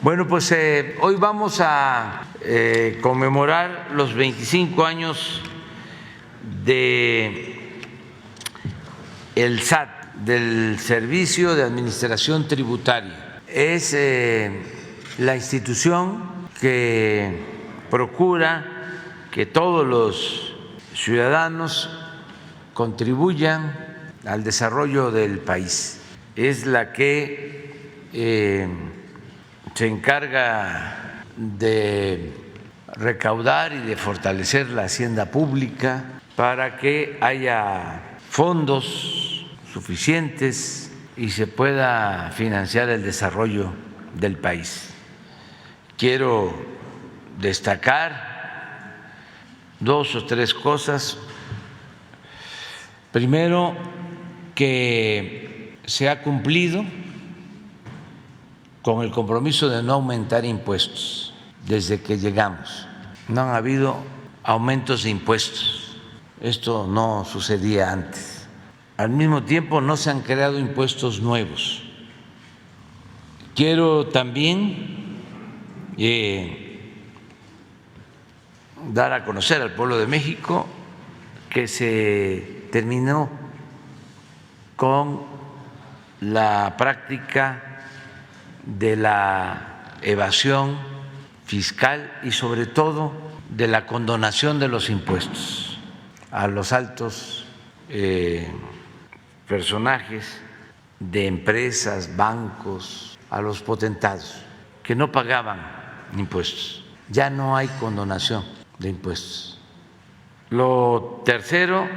Bueno, pues hoy vamos a conmemorar los 25 años de el SAT, del Servicio de Administración Tributaria. Es la institución que procura que todos los ciudadanos contribuyan al desarrollo del país. Es la que se encarga de recaudar y de fortalecer la hacienda pública para que haya fondos suficientes y se pueda financiar el desarrollo del país. Quiero destacar dos o tres cosas. Primero, que se ha cumplido con el compromiso de no aumentar impuestos desde que llegamos. No han habido aumentos de impuestos. Esto no sucedía antes. Al mismo tiempo, no se han creado impuestos nuevos. Quiero también dar a conocer al pueblo de México que se terminó con la práctica de la evasión fiscal y sobre todo de la condonación de los impuestos a los altos personajes de empresas, bancos, a los potentados que no pagaban impuestos. Ya no hay condonación de impuestos. Lo tercero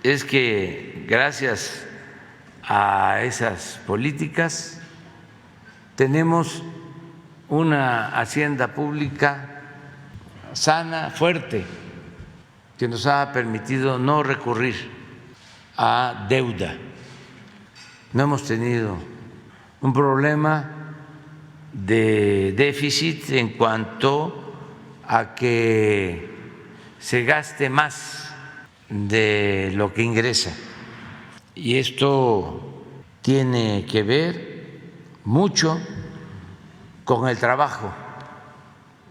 es que gracias a esas políticas tenemos una hacienda pública sana, fuerte, que nos ha permitido no recurrir a deuda. No hemos tenido un problema de déficit en cuanto a que se gaste más de lo que ingresa. Y esto tiene que ver mucho con el trabajo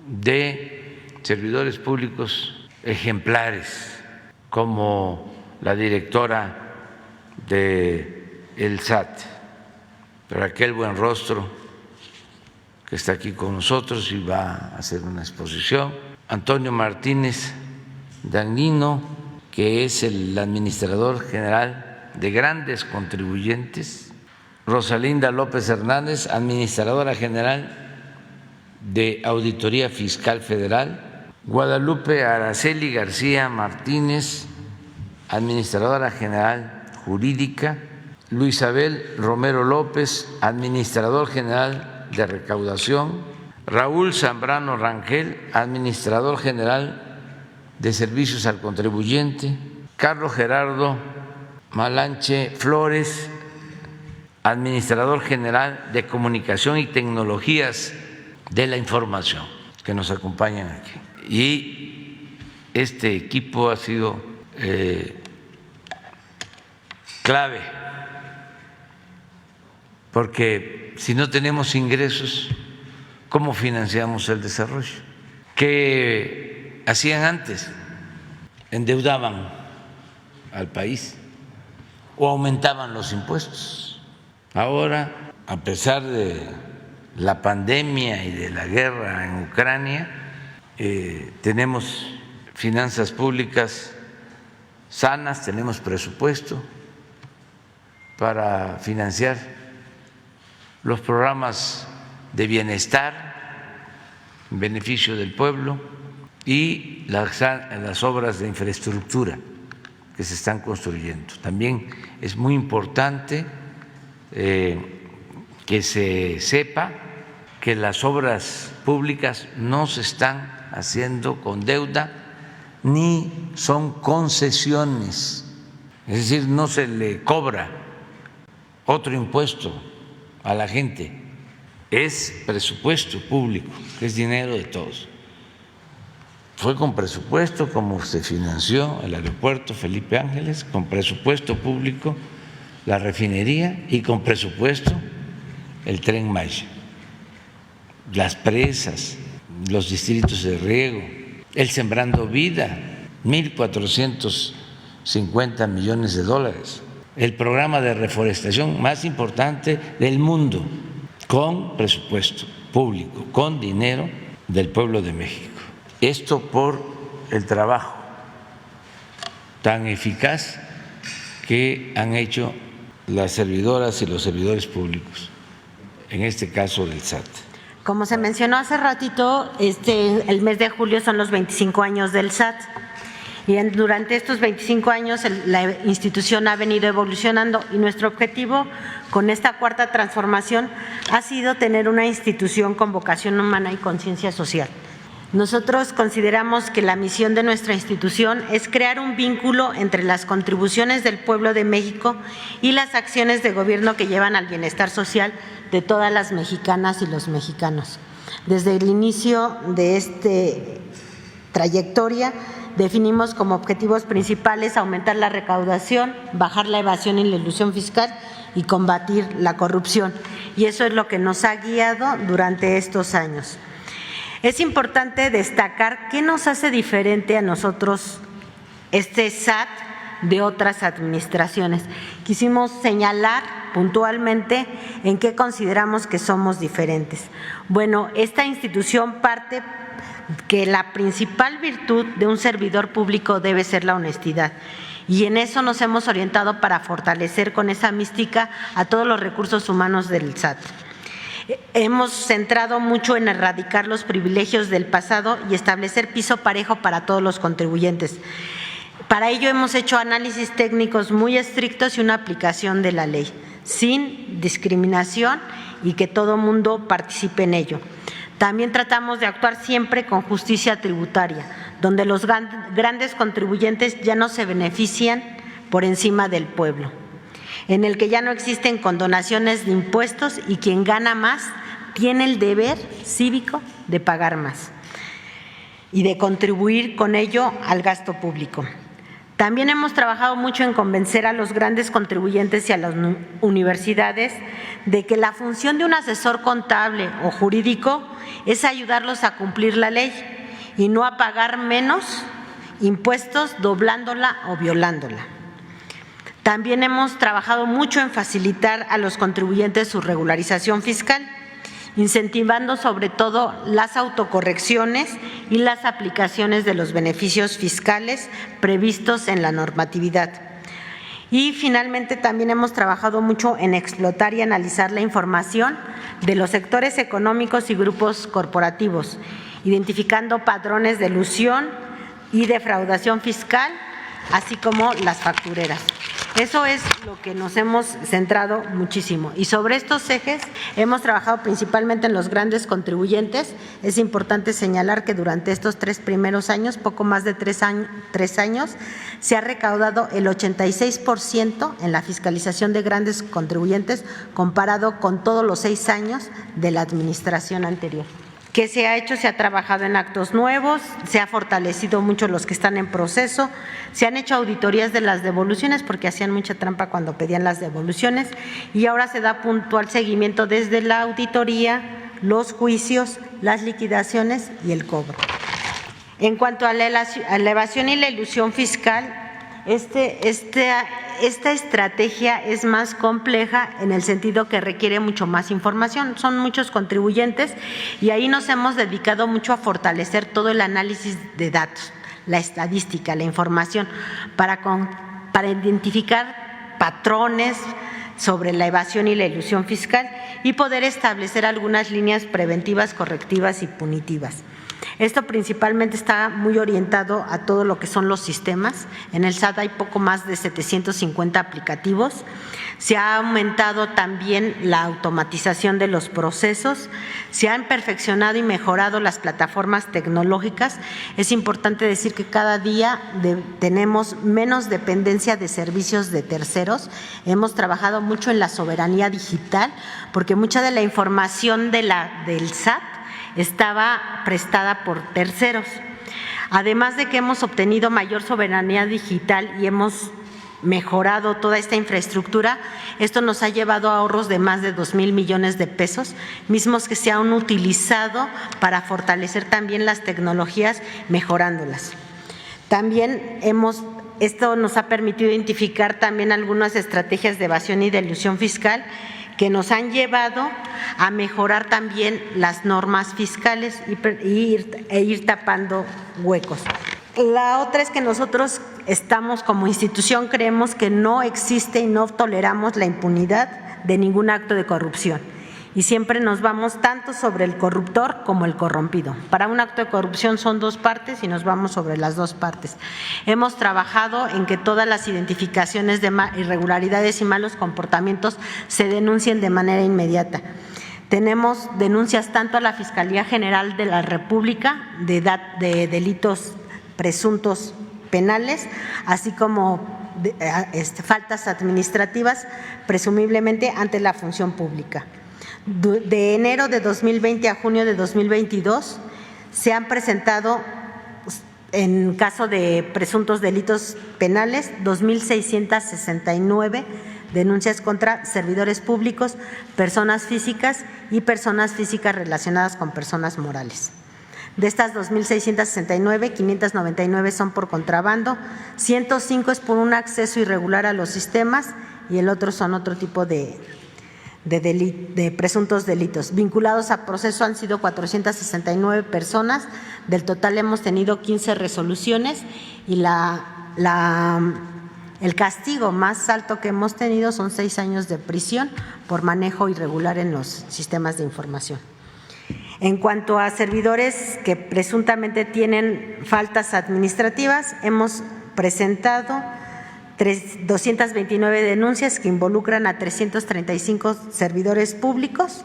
de servidores públicos ejemplares como la directora del SAT, Raquel Buenrostro, que está aquí con nosotros y va a hacer una exposición, Antonio Martínez Dagnino, que es el administrador general de grandes contribuyentes, Rosalinda López Hernández, administradora general de Auditoría Fiscal Federal, Guadalupe Araceli García Martínez, administradora general jurídica, Luisabel Romero López, administrador general de recaudación, Raúl Zambrano Rangel, administrador general de servicios al contribuyente, Carlos Gerardo Malanche Flores, administrador general de Comunicación y Tecnologías de la Información, que nos acompañan aquí. Y este equipo ha sido clave, porque si no tenemos ingresos, ¿cómo financiamos el desarrollo? ¿Qué hacían antes? Endeudaban al país o aumentaban los impuestos. Ahora, a pesar de la pandemia y de la guerra en Ucrania, tenemos finanzas públicas sanas, tenemos presupuesto para financiar los programas de bienestar en beneficio del pueblo y las obras de infraestructura que se están construyendo. También es muy importante que se sepa que las obras públicas no se están haciendo con deuda ni son concesiones, es decir, no se le cobra otro impuesto a la gente, es presupuesto público, que es dinero de todos. Fue con presupuesto como se financió el aeropuerto Felipe Ángeles, con presupuesto público la refinería y con presupuesto el Tren Maya. las presas, los distritos de riego, el Sembrando Vida, 1.450 millones de dólares, el programa de reforestación más importante del mundo, con presupuesto público, con dinero del pueblo de México. Esto por el trabajo tan eficaz que han hecho las servidoras y los servidores públicos, en este caso del SAT. Como se mencionó hace ratito, el mes de julio son los 25 años del SAT. Y durante estos 25 años la institución ha venido evolucionando y nuestro objetivo con esta cuarta transformación ha sido tener una institución con vocación humana y conciencia social. Nosotros consideramos que la misión de nuestra institución es crear un vínculo entre las contribuciones del pueblo de México y las acciones de gobierno que llevan al bienestar social de todas las mexicanas y los mexicanos. Desde el inicio de esta trayectoria definimos como objetivos principales aumentar la recaudación, bajar la evasión y la elusión fiscal y combatir la corrupción. Y eso es lo que nos ha guiado durante estos años. Es importante destacar qué nos hace diferente a nosotros este SAT de otras administraciones. Quisimos señalar puntualmente en qué consideramos que somos diferentes. Bueno, esta institución parte que la principal virtud de un servidor público debe ser la honestidad. Y en eso nos hemos orientado para fortalecer con esa mística a todos los recursos humanos del SAT. Hemos centrado mucho en erradicar los privilegios del pasado y establecer piso parejo para todos los contribuyentes. Para ello hemos hecho análisis técnicos muy estrictos y una aplicación de la ley, sin discriminación y que todo mundo participe en ello. También tratamos de actuar siempre con justicia tributaria, donde los grandes contribuyentes ya no se benefician por encima del pueblo, en el que ya no existen condonaciones de impuestos y quien gana más tiene el deber cívico de pagar más y de contribuir con ello al gasto público. También hemos trabajado mucho en convencer a los grandes contribuyentes y a las universidades de que la función de un asesor contable o jurídico es ayudarlos a cumplir la ley y no a pagar menos impuestos doblándola o violándola. También hemos trabajado mucho en facilitar a los contribuyentes su regularización fiscal, incentivando sobre todo las autocorrecciones y las aplicaciones de los beneficios fiscales previstos en la normatividad. Y finalmente también hemos trabajado mucho en explotar y analizar la información de los sectores económicos y grupos corporativos, identificando patrones de elusión y defraudación fiscal, así como las factureras. Eso es lo que nos hemos centrado muchísimo. Y sobre estos ejes hemos trabajado principalmente en los grandes contribuyentes. Es importante señalar que durante estos 3 primeros años, poco más de 3 años, se ha recaudado el 86% en la fiscalización de grandes contribuyentes comparado con todos los 6 años de la administración anterior. ¿Qué se ha hecho? Se ha trabajado en actos nuevos, se ha fortalecido mucho los que están en proceso, se han hecho auditorías de las devoluciones porque hacían mucha trampa cuando pedían las devoluciones y ahora se da puntual seguimiento desde la auditoría, los juicios, las liquidaciones y el cobro. En cuanto a la evasión y la elusión fiscal, esta estrategia es más compleja en el sentido que requiere mucho más información. Son muchos contribuyentes y ahí nos hemos dedicado mucho a fortalecer todo el análisis de datos, la estadística, la información, para identificar patrones sobre la evasión y la elusión fiscal y poder establecer algunas líneas preventivas, correctivas y punitivas. Esto principalmente está muy orientado a todo lo que son los sistemas. En el SAT hay poco más de 750 aplicativos. Se ha aumentado también la automatización de los procesos. Se han perfeccionado y mejorado las plataformas tecnológicas. Es importante decir que cada día tenemos menos dependencia de servicios de terceros. Hemos trabajado mucho en la soberanía digital porque mucha de la información del SAT estaba prestada por terceros. Además de que hemos obtenido mayor soberanía digital y hemos mejorado toda esta infraestructura. Esto nos ha llevado a ahorros de más de 2,000 millones de pesos, mismos que se han utilizado para fortalecer también las tecnologías, mejorándolas. También esto nos ha permitido identificar también algunas estrategias de evasión y de elusión fiscal que nos han llevado a mejorar también las normas fiscales e ir tapando huecos. La otra es que nosotros como institución creemos que no existe y no toleramos la impunidad de ningún acto de corrupción. Y siempre nos vamos tanto sobre el corruptor como el corrompido. Para un acto de corrupción son dos partes y nos vamos sobre las dos partes. Hemos trabajado en que todas las identificaciones de irregularidades y malos comportamientos se denuncien de manera inmediata. Tenemos denuncias tanto a la Fiscalía General de la República de delitos presuntos penales, así como faltas administrativas, presumiblemente ante la función pública. De enero de 2020 a junio de 2022 se han presentado, en caso de presuntos delitos penales, 2,669 denuncias contra servidores públicos, personas físicas y personas físicas relacionadas con personas morales. De estas 2,669, 599 son por contrabando, 105 es por un acceso irregular a los sistemas y el otro son otro tipo de presuntos delitos. Vinculados a proceso han sido 469 personas, del total hemos tenido 15 resoluciones y el castigo más alto que hemos tenido son 6 años de prisión por manejo irregular en los sistemas de información. En cuanto a servidores que presuntamente tienen faltas administrativas, hemos presentado 229 denuncias que involucran a 335 servidores públicos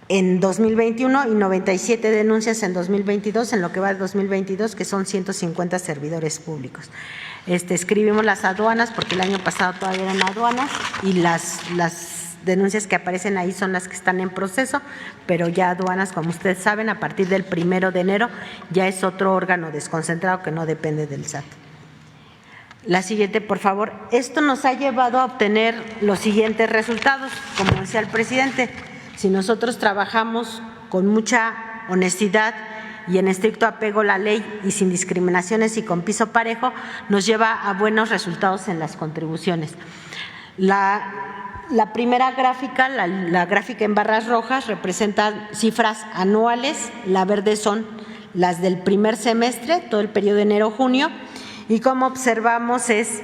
en 2021 y 97 denuncias en 2022, en lo que va de 2022, que son 150 servidores públicos. Escribimos las aduanas porque el año pasado todavía eran aduanas y las denuncias que aparecen ahí son las que están en proceso, pero ya aduanas, como ustedes saben, a partir del 1 de enero ya es otro órgano desconcentrado que no depende del SAT. La siguiente, por favor. Esto nos ha llevado a obtener los siguientes resultados. Como decía el presidente, si nosotros trabajamos con mucha honestidad y en estricto apego a la ley y sin discriminaciones y con piso parejo, nos lleva a buenos resultados en las contribuciones. La primera gráfica, la gráfica en barras rojas, representa cifras anuales, la verde son las del primer semestre, todo el periodo de enero-junio, y como observamos es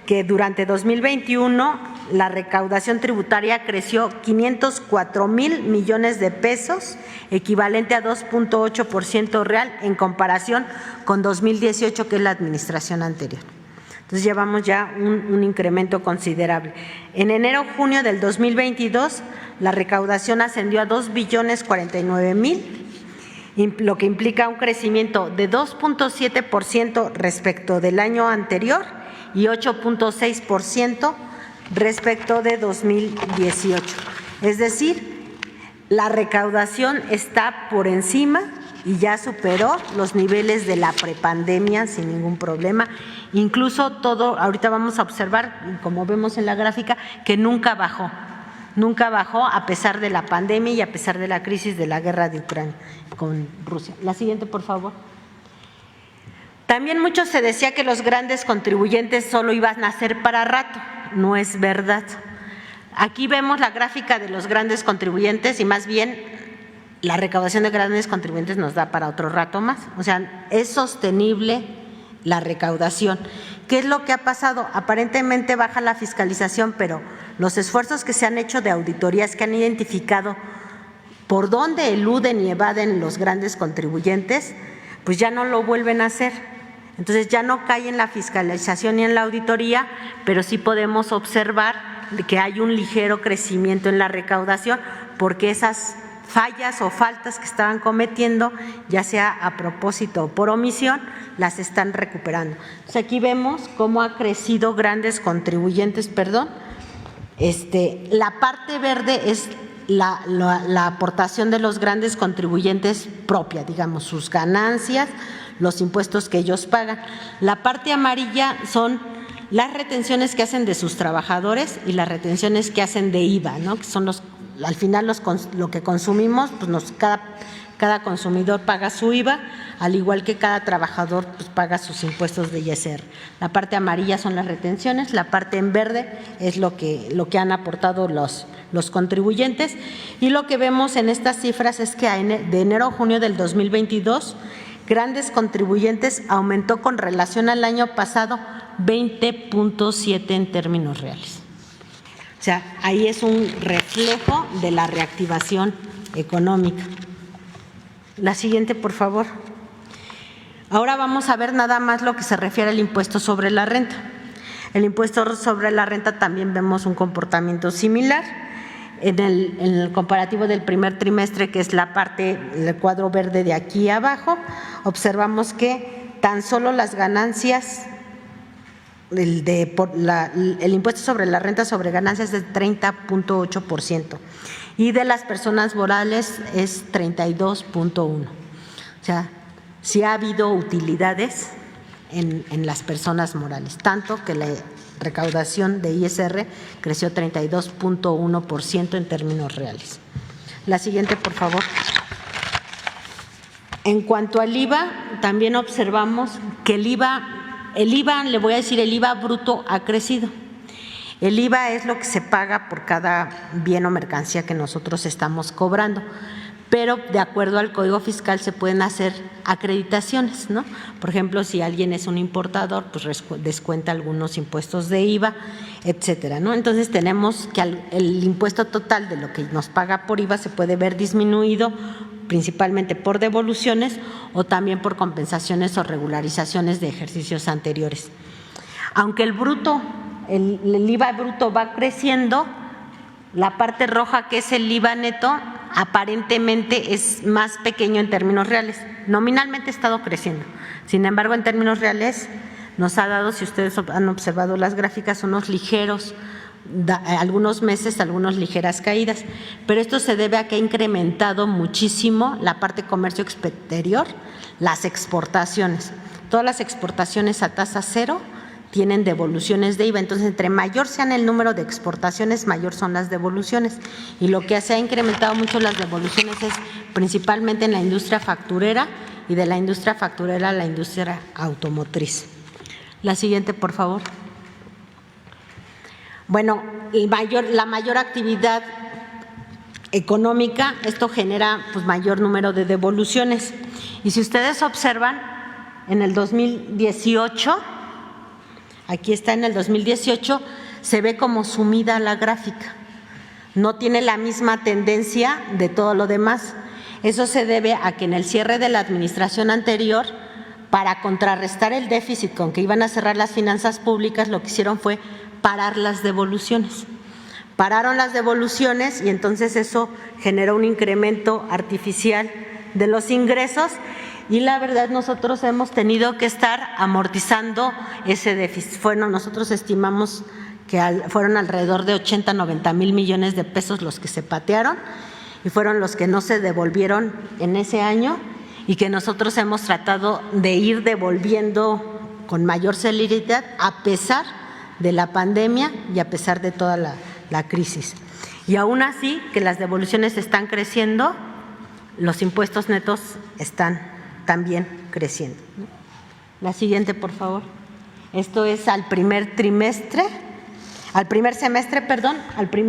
que durante 2021 la recaudación tributaria creció 504,000 millones de pesos, equivalente a 2,8% real en comparación con 2018, que es la administración anterior. Entonces llevamos ya un incremento considerable. En enero-junio del 2022 la recaudación ascendió a 2,049,000,000, lo que implica un crecimiento de 2,7% respecto del año anterior y 8,6% respecto de 2018. Es decir, la recaudación está por encima y ya superó los niveles de la prepandemia sin ningún problema. Incluso ahorita vamos a observar, como vemos en la gráfica, que nunca bajó a pesar de la pandemia y a pesar de la crisis de la guerra de Ucrania con Rusia. La siguiente, por favor. También mucho se decía que los grandes contribuyentes solo iban a ser para rato. No es verdad. Aquí vemos la gráfica de los grandes contribuyentes y más bien la recaudación de grandes contribuyentes nos da para otro rato más. O sea, es sostenible la recaudación. ¿Qué es lo que ha pasado? Aparentemente baja la fiscalización, pero los esfuerzos que se han hecho de auditorías que han identificado por dónde eluden y evaden los grandes contribuyentes, pues ya no lo vuelven a hacer. Entonces ya no cae en la fiscalización ni en la auditoría, pero sí podemos observar que hay un ligero crecimiento en la recaudación porque esas fallas o faltas que estaban cometiendo, ya sea a propósito o por omisión, las están recuperando. Entonces aquí vemos cómo ha crecido grandes contribuyentes, la parte verde es la aportación de los grandes contribuyentes propia, digamos, sus ganancias, los impuestos que ellos pagan. La parte amarilla son las retenciones que hacen de sus trabajadores y las retenciones que hacen de IVA, ¿no? Que son al final lo que consumimos, pues cada consumidor paga su IVA, al igual que cada trabajador pues paga sus impuestos de ISR. La parte amarilla son las retenciones, la parte en verde es lo que han aportado los contribuyentes, y lo que vemos en estas cifras es que de enero a junio del 2022, grandes contribuyentes aumentó con relación al año pasado 20.7 en términos reales. O sea, ahí es un reflejo de la reactivación económica. La siguiente, por favor. Ahora vamos a ver nada más lo que se refiere al impuesto sobre la renta. El impuesto sobre la renta también vemos un comportamiento similar. En el comparativo del primer trimestre, que es la parte, el cuadro verde de aquí abajo, observamos que tan solo las ganancias, el impuesto sobre la renta sobre ganancias es de 30.8%. Y de las personas morales es 32.1. O sea, sí ha habido utilidades en las personas morales, tanto que la recaudación de ISR creció 32.1% en términos reales. La siguiente, por favor. En cuanto al IVA, también observamos que el IVA, le voy a decir, el IVA bruto ha crecido. El IVA es lo que se paga por cada bien o mercancía que nosotros estamos cobrando, pero de acuerdo al Código Fiscal se pueden hacer acreditaciones, ¿no? Por ejemplo, si alguien es un importador, pues descuenta algunos impuestos de IVA, etcétera, ¿no? Entonces tenemos que el impuesto total de lo que nos paga por IVA se puede ver disminuido principalmente por devoluciones o también por compensaciones o regularizaciones de ejercicios anteriores. Aunque el IVA bruto va creciendo, la parte roja, que es el IVA neto, aparentemente es más pequeño en términos reales. Nominalmente ha estado creciendo. Sin embargo, en términos reales nos ha dado, si ustedes han observado las gráficas, unos ligeros, algunos meses, algunas ligeras caídas. Pero esto se debe a que ha incrementado muchísimo la parte comercio exterior, las exportaciones. Todas las exportaciones a tasa cero tienen devoluciones de IVA, entonces entre mayor sean el número de exportaciones, mayor son las devoluciones, y lo que se ha incrementado mucho las devoluciones es principalmente en la industria facturera, y de la industria facturera a la industria automotriz. La siguiente, por favor. Bueno, la mayor actividad económica, esto genera pues mayor número de devoluciones, y si ustedes observan, en el 2018, aquí está, en el 2018, se ve como sumida la gráfica. No tiene la misma tendencia de todo lo demás. Eso se debe a que en el cierre de la administración anterior, para contrarrestar el déficit con que iban a cerrar las finanzas públicas, lo que hicieron fue parar las devoluciones. Pararon las devoluciones y entonces eso generó un incremento artificial de los ingresos. Y la verdad, nosotros hemos tenido que estar amortizando ese déficit. Nosotros estimamos que fueron alrededor de 80-90 mil millones de pesos los que se patearon y fueron los que no se devolvieron en ese año y que nosotros hemos tratado de ir devolviendo con mayor celeridad a pesar de la pandemia y a pesar de toda la crisis. Y aún así, que las devoluciones están creciendo, los impuestos netos están también creciendo. La siguiente, por favor. Esto es al primer semestre, al primer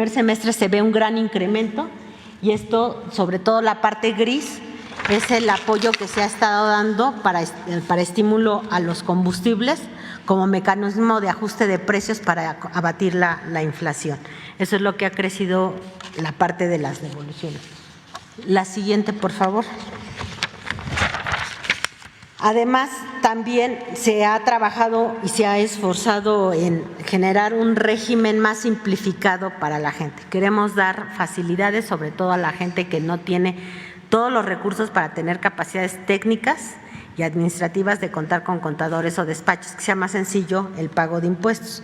semestre se ve un gran incremento, y esto, sobre todo la parte gris, es el apoyo que se ha estado dando para estímulo a los combustibles como mecanismo de ajuste de precios para abatir la inflación. Eso es lo que ha crecido la parte de las devoluciones. La siguiente, por favor. Además, también se ha trabajado y se ha esforzado en generar un régimen más simplificado para la gente. Queremos dar facilidades, sobre todo a la gente que no tiene todos los recursos para tener capacidades técnicas y administrativas de contar con contadores o despachos, que sea más sencillo el pago de impuestos.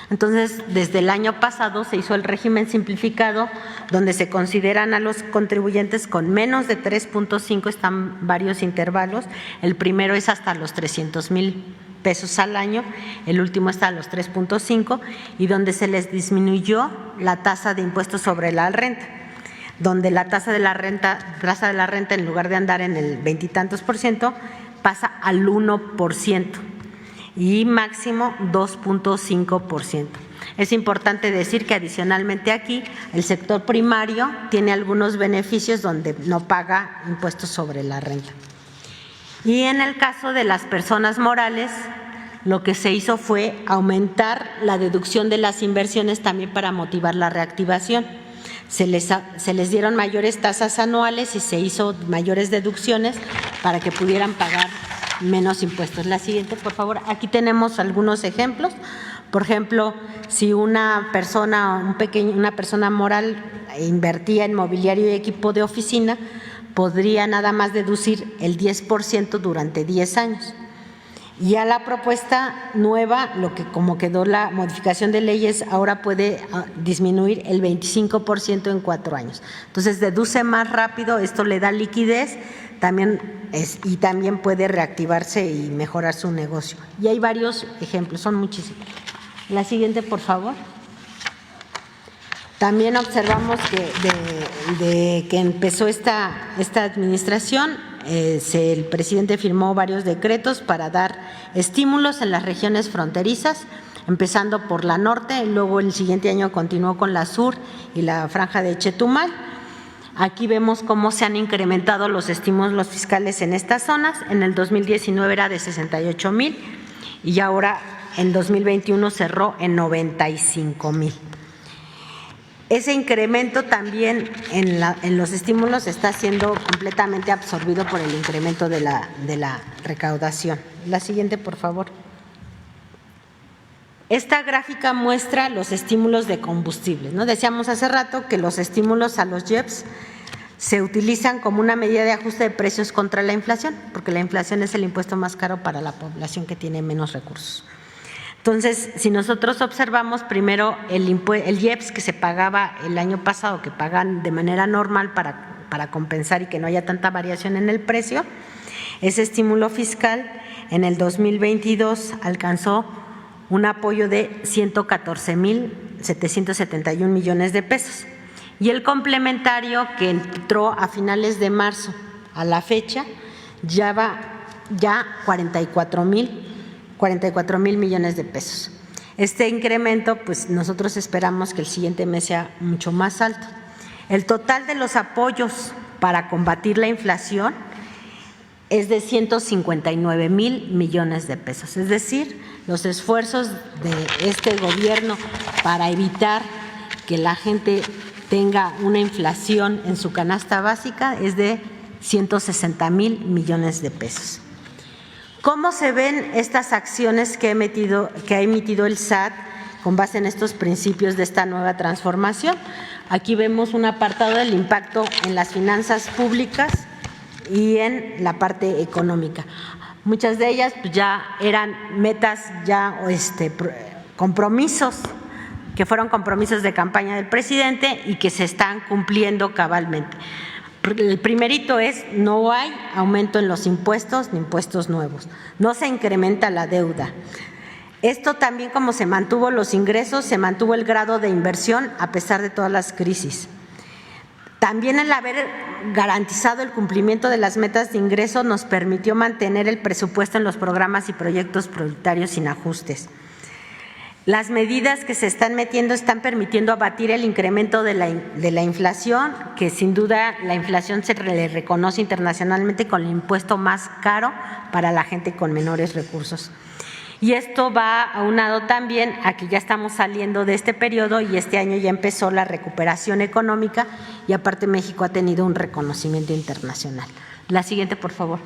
Entonces, desde el año pasado se hizo el régimen simplificado, donde se consideran a los contribuyentes con menos de 3.5, están varios intervalos. El primero es hasta los 300,000 pesos al año, el último está a los 3.5, y donde se les disminuyó la tasa de impuestos sobre la renta, donde la tasa de la renta en lugar de andar en el veintitantos %, pasa al 1% y máximo 2.5%. Es importante decir que adicionalmente aquí el sector primario tiene algunos beneficios donde no paga impuestos sobre la renta. Y en el caso de las personas morales, lo que se hizo fue aumentar la deducción de las inversiones también para motivar la reactivación. Se les dieron mayores tasas anuales y se hizo mayores deducciones para que pudieran pagar menos impuestos. La siguiente, por favor. Aquí tenemos algunos ejemplos. Por ejemplo, si una persona moral invertía en mobiliario y equipo de oficina, podría nada más deducir el 10% durante 10 años. Y a la propuesta nueva, lo que como quedó la modificación de leyes, ahora puede disminuir el 25% en 4 años. Entonces deduce más rápido, esto le da liquidez y también puede reactivarse y mejorar su negocio. Y hay varios ejemplos, son muchísimos. La siguiente, por favor. También observamos que de que empezó esta administración, el presidente firmó varios decretos para dar estímulos en las regiones fronterizas, empezando por la norte, luego el siguiente año continuó con la sur y la franja de Chetumal. Aquí vemos cómo se han incrementado los estímulos fiscales en estas zonas. En el 2019 era de 68,000 y ahora en 2021 cerró en 95,000. Ese incremento también en los estímulos está siendo completamente absorbido por el incremento de la recaudación. La siguiente, por favor. Esta gráfica muestra los estímulos de combustibles, ¿no? Decíamos hace rato que los estímulos a los JEPs se utilizan como una medida de ajuste de precios contra la inflación, porque la inflación es el impuesto más caro para la población que tiene menos recursos. Entonces, si nosotros observamos primero el IEPS que se pagaba el año pasado, que pagan de manera normal para compensar y que no haya tanta variación en el precio, ese estímulo fiscal en el 2022 alcanzó un apoyo de 114,771 millones de pesos. Y el complementario que entró a finales de marzo a la fecha ya va 44,000 millones de pesos. Este incremento, pues nosotros esperamos que el siguiente mes sea mucho más alto. El total de los apoyos para combatir la inflación es de 159,000 millones de pesos. Es decir, los esfuerzos de este gobierno para evitar que la gente tenga una inflación en su canasta básica es de 160,000 millones de pesos. ¿Cómo se ven estas acciones que ha emitido el SAT con base en estos principios de esta nueva transformación? Aquí vemos un apartado del impacto en las finanzas públicas y en la parte económica. Muchas de ellas pues, ya eran metas, compromisos, que fueron compromisos de campaña del presidente y que se están cumpliendo cabalmente. El primerito es: no hay aumento en los impuestos ni impuestos nuevos, no se incrementa la deuda. Esto también, como se mantuvo los ingresos, se mantuvo el grado de inversión a pesar de todas las crisis. También el haber garantizado el cumplimiento de las metas de ingreso nos permitió mantener el presupuesto en los programas y proyectos prioritarios sin ajustes. Las medidas que se están metiendo están permitiendo abatir el incremento de la inflación, que sin duda la inflación se le reconoce internacionalmente con el impuesto más caro para la gente con menores recursos. Y esto va aunado también a que ya estamos saliendo de este periodo y este año ya empezó la recuperación económica y aparte México ha tenido un reconocimiento internacional. La siguiente, por favor.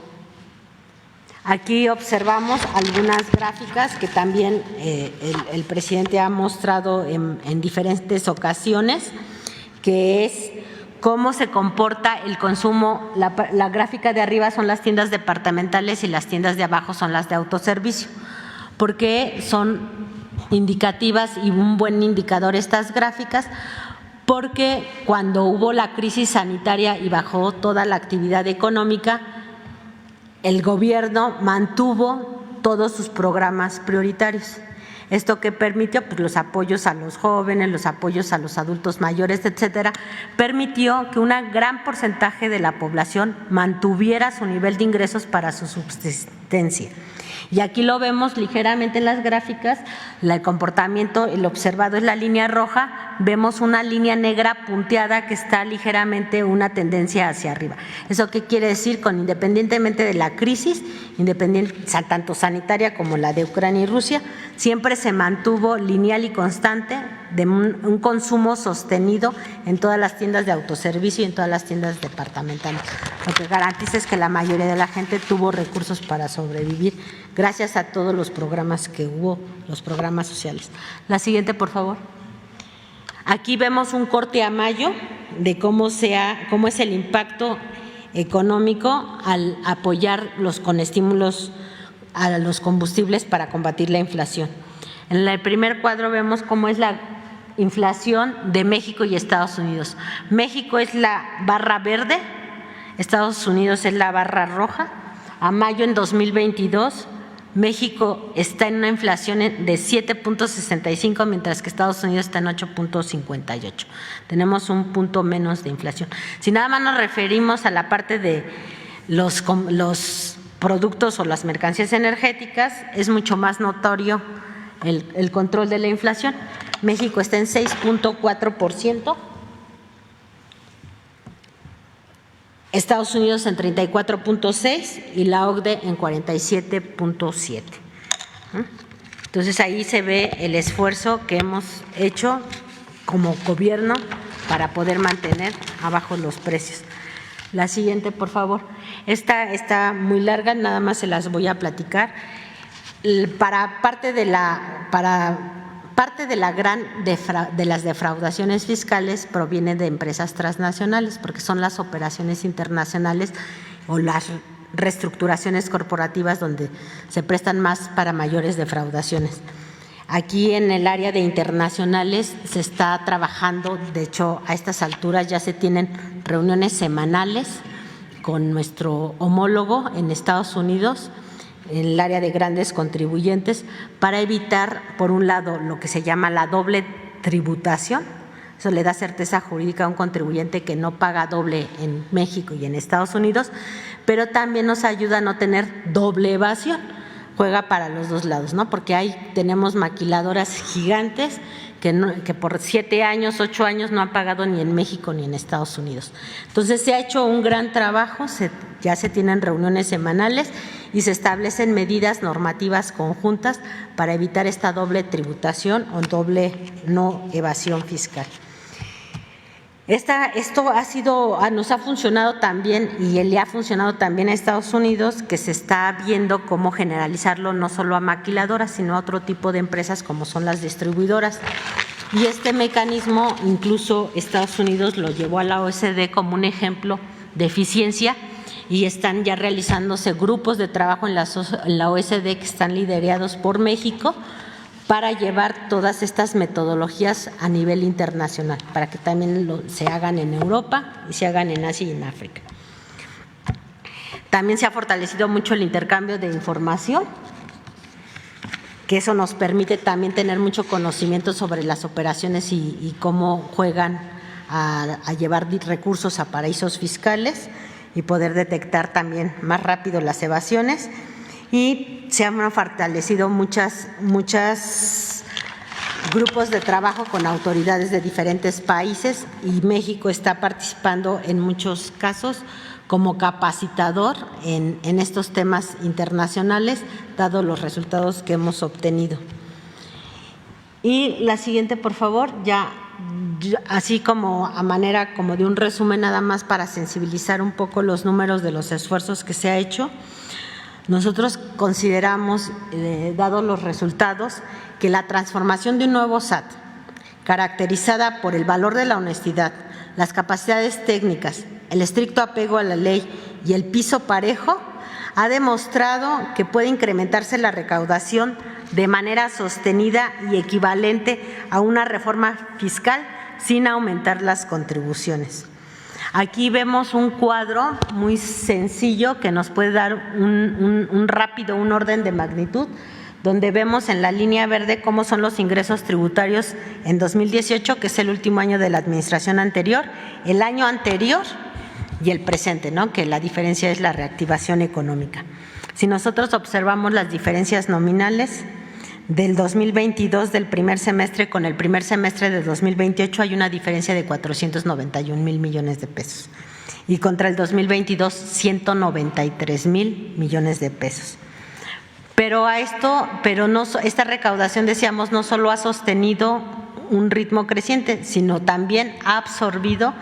Aquí observamos algunas gráficas que también el presidente ha mostrado en diferentes ocasiones, que es cómo se comporta el consumo. La gráfica de arriba son las tiendas departamentales y las tiendas de abajo son las de autoservicio. ¿Por qué son indicativas y un buen indicador estas gráficas? Porque cuando hubo la crisis sanitaria y bajó toda la actividad económica, el gobierno mantuvo todos sus programas prioritarios. Esto que permitió, pues los apoyos a los jóvenes, los apoyos a los adultos mayores, etcétera, permitió que un gran porcentaje de la población mantuviera su nivel de ingresos para su subsistencia. Y aquí lo vemos ligeramente en las gráficas, el comportamiento, el observado es la línea roja, vemos una línea negra punteada que está ligeramente una tendencia hacia arriba. ¿Eso qué quiere decir? Independientemente de la crisis, tanto sanitaria como la de Ucrania y Rusia, siempre se mantuvo lineal y constante de un consumo sostenido en todas las tiendas de autoservicio y en todas las tiendas departamentales. Lo que garantiza es que la mayoría de la gente tuvo recursos para sobrevivir gracias a todos los programas que hubo, los programas sociales. La siguiente, por favor. Aquí vemos un corte a mayo de cómo es el impacto económico al apoyar con estímulos a los combustibles para combatir la inflación. En el primer cuadro vemos cómo es la inflación de México y Estados Unidos. México es la barra verde, Estados Unidos es la barra roja. A mayo en 2022, México está en una inflación de 7.65, mientras que Estados Unidos está en 8.58. Tenemos un punto menos de inflación. Si nada más nos referimos a la parte de los productos o las mercancías energéticas, es mucho más notorio el control de la inflación. México está en 6.4%, Estados Unidos en 34.6% y la OCDE en 47.7%. Entonces ahí se ve el esfuerzo que hemos hecho como gobierno para poder mantener abajo los precios. La siguiente, por favor. Esta está muy larga, nada más se las voy a platicar. Parte de las defraudaciones fiscales proviene de empresas transnacionales, porque son las operaciones internacionales o las reestructuraciones corporativas donde se prestan más para mayores defraudaciones. Aquí en el área de internacionales se está trabajando, de hecho a estas alturas ya se tienen reuniones semanales con nuestro homólogo en Estados Unidos, en el área de grandes contribuyentes, para evitar, por un lado, lo que se llama la doble tributación. Eso le da certeza jurídica a un contribuyente que no paga doble en México y en Estados Unidos, pero también nos ayuda a no tener doble evasión. Juega para los dos lados, ¿no? Porque tenemos maquiladoras gigantes que por 7 años, 8 años no han pagado ni en México ni en Estados Unidos. Entonces se ha hecho un gran trabajo, ya se tienen reuniones semanales y se establecen medidas normativas conjuntas para evitar esta doble tributación o doble no evasión fiscal. Esto nos ha funcionado también y le ha funcionado también a Estados Unidos, que se está viendo cómo generalizarlo no solo a maquiladoras, sino a otro tipo de empresas como son las distribuidoras. Y este mecanismo, incluso Estados Unidos lo llevó a la OECD como un ejemplo de eficiencia y están ya realizándose grupos de trabajo en la OECD que están liderados por México, para llevar todas estas metodologías a nivel internacional, para que también se hagan en Europa y se hagan en Asia y en África. También se ha fortalecido mucho el intercambio de información, que eso nos permite también tener mucho conocimiento sobre las operaciones y cómo juegan a llevar recursos a paraísos fiscales y poder detectar también más rápido las evasiones. Y se han fortalecido muchas grupos de trabajo con autoridades de diferentes países y México está participando en muchos casos como capacitador en estos temas internacionales, dado los resultados que hemos obtenido. Y la siguiente, por favor, ya así como a manera como de un resumen nada más para sensibilizar un poco los números de los esfuerzos que se ha hecho. Nosotros consideramos, dados los resultados, que la transformación de un nuevo SAT, caracterizada por el valor de la honestidad, las capacidades técnicas, el estricto apego a la ley y el piso parejo, ha demostrado que puede incrementarse la recaudación de manera sostenida y equivalente a una reforma fiscal sin aumentar las contribuciones. Aquí vemos un cuadro muy sencillo que nos puede dar un orden de magnitud, donde vemos en la línea verde cómo son los ingresos tributarios en 2018, que es el último año de la administración anterior, el año anterior y el presente, ¿no? Que la diferencia es la reactivación económica. Si nosotros observamos las diferencias nominales del 2022 del primer semestre con el primer semestre de 2028, hay una diferencia de 491,000 millones de pesos. Y contra el 2022, 193,000 millones de pesos. Pero esta recaudación, decíamos, no solo ha sostenido un ritmo creciente, sino también ha absorbido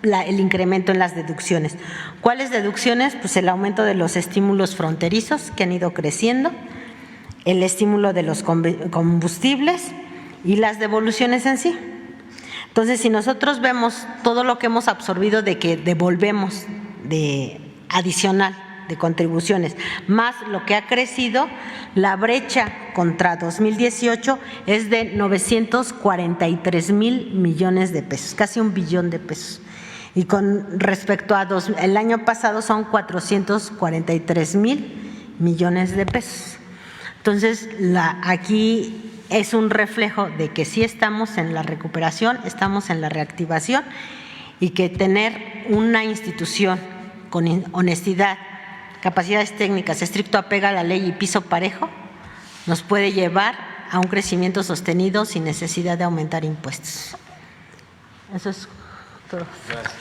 el incremento en las deducciones. ¿Cuáles deducciones? Pues el aumento de los estímulos fronterizos que han ido creciendo, el estímulo de los combustibles y las devoluciones en sí. Entonces, si nosotros vemos todo lo que hemos absorbido de que devolvemos de adicional de contribuciones, más lo que ha crecido, la brecha contra 2018 es de 943,000 millones de pesos, casi 1 billón de pesos. Y con respecto a el año pasado son 443,000 millones de pesos. Entonces, aquí es un reflejo de que sí estamos en la recuperación, estamos en la reactivación, y que tener una institución con honestidad, capacidades técnicas, estricto apego a la ley y piso parejo nos puede llevar a un crecimiento sostenido sin necesidad de aumentar impuestos. Eso es todo. Gracias.